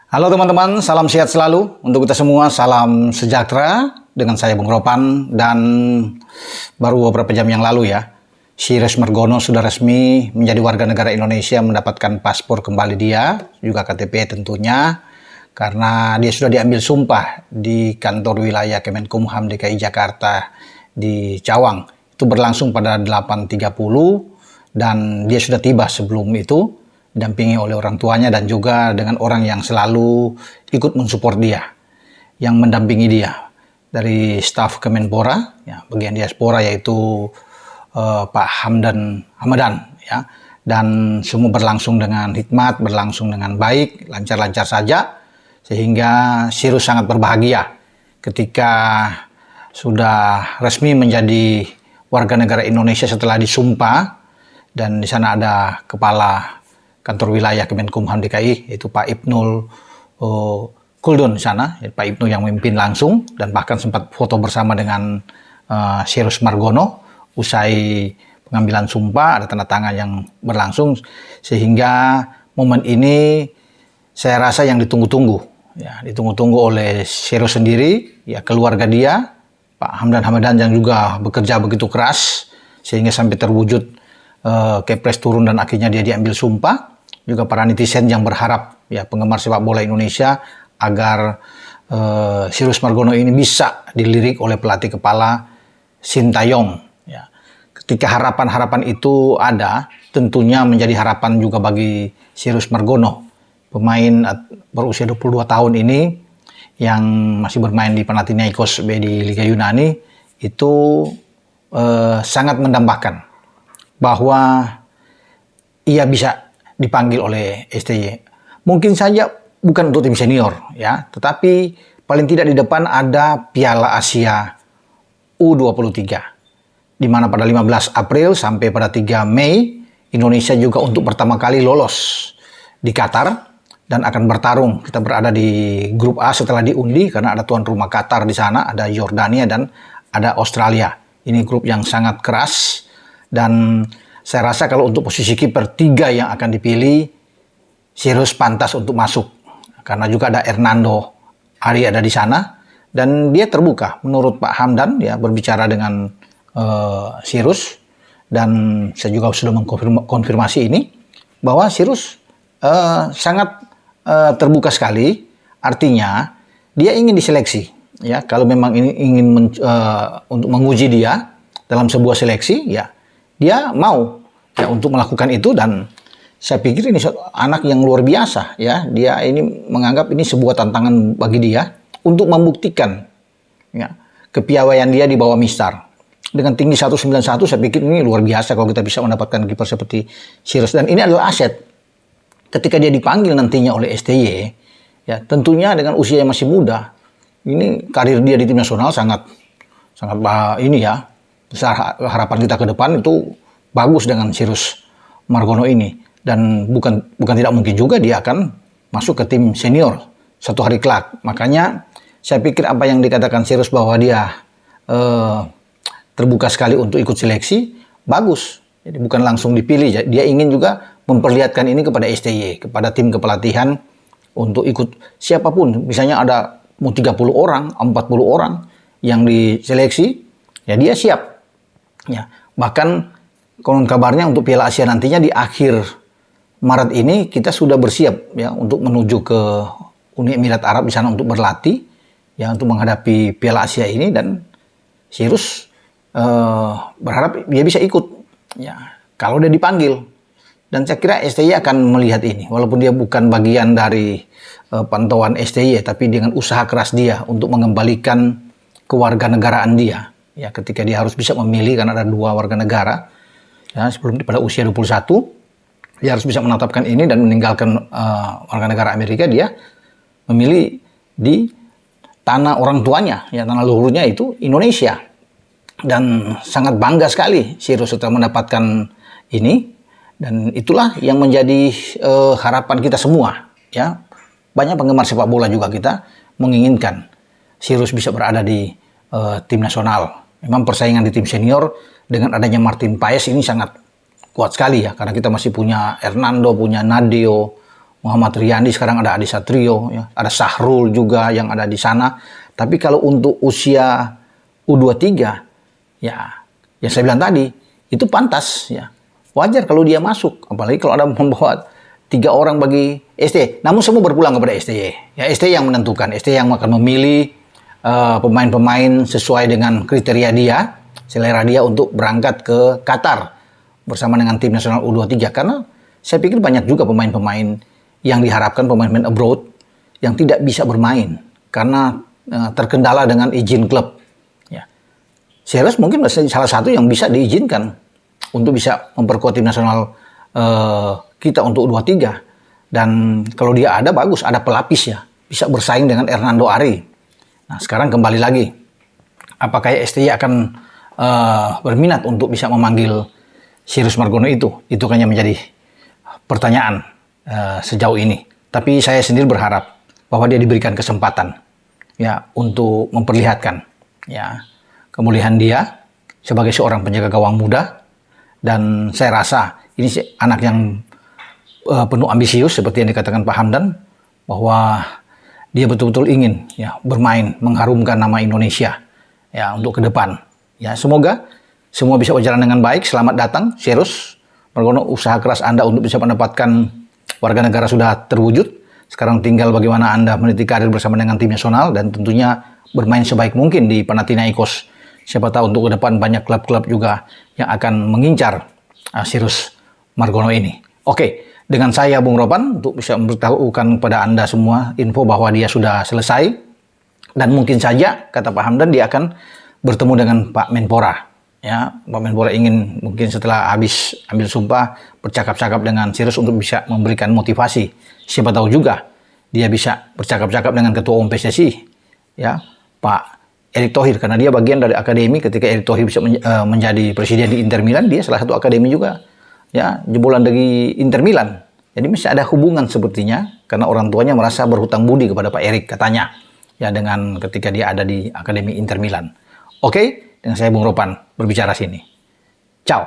Halo teman-teman, salam sehat selalu untuk kita semua, salam sejahtera dengan saya Bung Ropan. Dan baru beberapa jam yang lalu ya, Cyrus Margono sudah resmi menjadi warga negara Indonesia, mendapatkan paspor kembali dia, juga KTP tentunya, karena dia sudah diambil sumpah di kantor wilayah Kemenkumham DKI Jakarta di Cawang. Itu berlangsung pada 8.30 dan dia sudah tiba sebelum itu, didampingi oleh orang tuanya dan juga dengan orang yang selalu ikut mensupport dia, yang mendampingi dia dari staf Kemenpora, ya, bagian diaspora yaitu Pak Hamdan Hamadan, ya, dan semua berlangsung dengan hikmat, berlangsung dengan baik, lancar-lancar saja, sehingga Cyrus sangat berbahagia ketika sudah resmi menjadi warga negara Indonesia setelah disumpah. Dan di sana ada kepala kantor wilayah Kemenkumham DKI, yaitu Pak Ibnul Kuldun di sana, Pak Ibnu yang memimpin langsung, dan bahkan sempat foto bersama dengan Cyrus Margono usai pengambilan sumpah, ada tanda tangan yang berlangsung, sehingga momen ini saya rasa yang ditunggu-tunggu, ya, ditunggu-tunggu oleh Cyrus sendiri, ya, keluarga dia, Pak Hamdan Hamadan yang juga bekerja begitu keras sehingga sampai terwujud Kepres turun dan akhirnya dia diambil sumpah. Juga para netizen yang berharap, ya, penggemar sepak bola Indonesia agar Cyrus Margono ini bisa dilirik oleh pelatih kepala Sintayong. Ya. Ketika harapan-harapan itu ada, tentunya menjadi harapan juga bagi Cyrus Margono, pemain berusia 22 tahun ini yang masih bermain di Panathinaikos B di Liga Yunani, itu sangat mendambakan bahwa ia bisa dipanggil oleh STY. Mungkin saja bukan untuk tim senior, ya, tetapi paling tidak di depan ada Piala Asia U23, di mana pada 15 April sampai pada 3 Mei Indonesia juga untuk pertama kali lolos di Qatar dan akan bertarung. Kita berada di grup A setelah diundi karena ada tuan rumah Qatar di sana, ada Yordania dan ada Australia. Ini grup yang sangat keras. Dan saya rasa kalau untuk posisi kiper 3 yang akan dipilih, Cyrus pantas untuk masuk. Karena juga ada Hernando Ari ada di sana. Dan dia terbuka menurut Pak Hamdan, ya, berbicara dengan Cyrus. Dan saya juga sudah mengkonfirmasi ini, bahwa Cyrus sangat terbuka sekali. Artinya dia ingin diseleksi. Ya, kalau memang ini ingin untuk menguji dia dalam sebuah seleksi, ya, dia mau, ya, untuk melakukan itu. Dan saya pikir ini anak yang luar biasa, ya. Dia ini menganggap ini sebuah tantangan bagi dia untuk membuktikan, ya, kepiawaian dia di bawah Mistar. Dengan tinggi 191, saya pikir ini luar biasa kalau kita bisa mendapatkan kiper seperti Cyrus. Dan ini adalah aset ketika dia dipanggil nantinya oleh STY, ya, tentunya dengan usia yang masih muda. Ini karir dia di tim nasional sangat ini, ya, besar harapan kita ke depan itu bagus dengan Cyrus Margono ini. Dan bukan tidak mungkin juga dia akan masuk ke tim senior satu hari kelak. Makanya saya pikir apa yang dikatakan Cyrus bahwa dia terbuka sekali untuk ikut seleksi, bagus. Jadi bukan langsung dipilih. Dia ingin juga memperlihatkan ini kepada STY, kepada tim kepelatihan untuk ikut siapapun. Misalnya ada mau 30 orang, 40 orang yang diseleksi, ya, dia siap. Ya, bahkan konon kabarnya untuk Piala Asia nantinya di akhir Maret ini kita sudah bersiap, ya, untuk menuju ke Uni Emirat Arab di sana untuk berlatih, ya, untuk menghadapi Piala Asia ini. Dan Cyrus berharap dia bisa ikut, ya, kalau dia dipanggil. Dan saya kira STY akan melihat ini, walaupun dia bukan bagian dari pantauan STY, tapi dengan usaha keras dia untuk mengembalikan kewarganegaraan dia. Ya, ketika dia harus bisa memilih karena ada 2 warga negara, ya, sebelum pada usia 21, dia harus bisa menetapkan ini dan meninggalkan warga negara Amerika. Dia memilih di tanah orang tuanya, ya, tanah leluhurnya itu Indonesia. Dan sangat bangga sekali Cyrus setelah mendapatkan ini. Dan itulah yang menjadi harapan kita semua, ya. Banyak penggemar sepak bola juga kita menginginkan Cyrus bisa berada di tim nasional. Memang persaingan di tim senior dengan adanya Martin Paes ini sangat kuat sekali, ya, karena kita masih punya Hernando, punya Nadio, Muhammad Riyandi, sekarang ada Adi Satrio, ya. Ada Sahrul juga yang ada di sana. Tapi kalau untuk usia U23, ya yang saya bilang tadi, itu pantas, ya. Wajar kalau dia masuk, apalagi kalau ada membawa 3 orang bagi STY. Namun semua berpulang kepada STY. Ya, STY yang menentukan, STY yang akan memilih pemain-pemain sesuai dengan kriteria dia, selera dia untuk berangkat ke Qatar bersama dengan tim nasional U23. Karena saya pikir banyak juga pemain-pemain yang diharapkan, pemain-pemain abroad yang tidak bisa bermain karena terkendala dengan izin klub. Ya. Seres mungkin salah satu yang bisa diizinkan untuk bisa memperkuat tim nasional kita untuk U23. Dan kalau dia ada, bagus, ada pelapis ya, bisa bersaing dengan Hernando Ari. Nah, sekarang kembali lagi, apakah STY akan berminat untuk bisa memanggil Sirus Margono itu? Itu kan yang menjadi pertanyaan sejauh ini. Tapi saya sendiri berharap bahwa dia diberikan kesempatan ya untuk memperlihatkan ya kemuliaan dia sebagai seorang penjaga gawang muda. Dan saya rasa ini anak yang penuh ambisius seperti yang dikatakan Pak Hamdan, bahwa dia betul-betul ingin ya bermain mengharumkan nama Indonesia ya untuk ke depan. Ya, semoga semua bisa berjalan dengan baik. Selamat datang Sirus Margono, usaha keras Anda untuk bisa mendapatkan warga negara sudah terwujud. Sekarang tinggal bagaimana Anda meniti karir bersama dengan tim nasional dan tentunya bermain sebaik mungkin di Panathinaikos. Siapa tahu untuk ke depan banyak klub-klub juga yang akan mengincar Sirus Margono ini. Oke, dengan saya Bung Ropan untuk bisa memberitahukan kepada Anda semua info bahwa dia sudah selesai. Dan mungkin saja, kata Pak Hamdan, dia akan bertemu dengan Pak Menpora. Ya, Pak Menpora ingin mungkin setelah habis ambil sumpah bercakap-cakap dengan Sirus untuk bisa memberikan motivasi. Siapa tahu juga dia bisa bercakap-cakap dengan Ketua Umum PSSI, ya Pak Erick Thohir, karena dia bagian dari akademi. Ketika Erick Thohir bisa menjadi presiden di Inter Milan, dia salah satu akademi juga, ya jebolan dari Inter Milan. Jadi masih ada hubungan sepertinya karena orang tuanya merasa berhutang budi kepada Pak Erick katanya, ya dengan ketika dia ada di akademi Inter Milan. Oke. Dengan saya Bung Ropan berbicara sini. Ciao.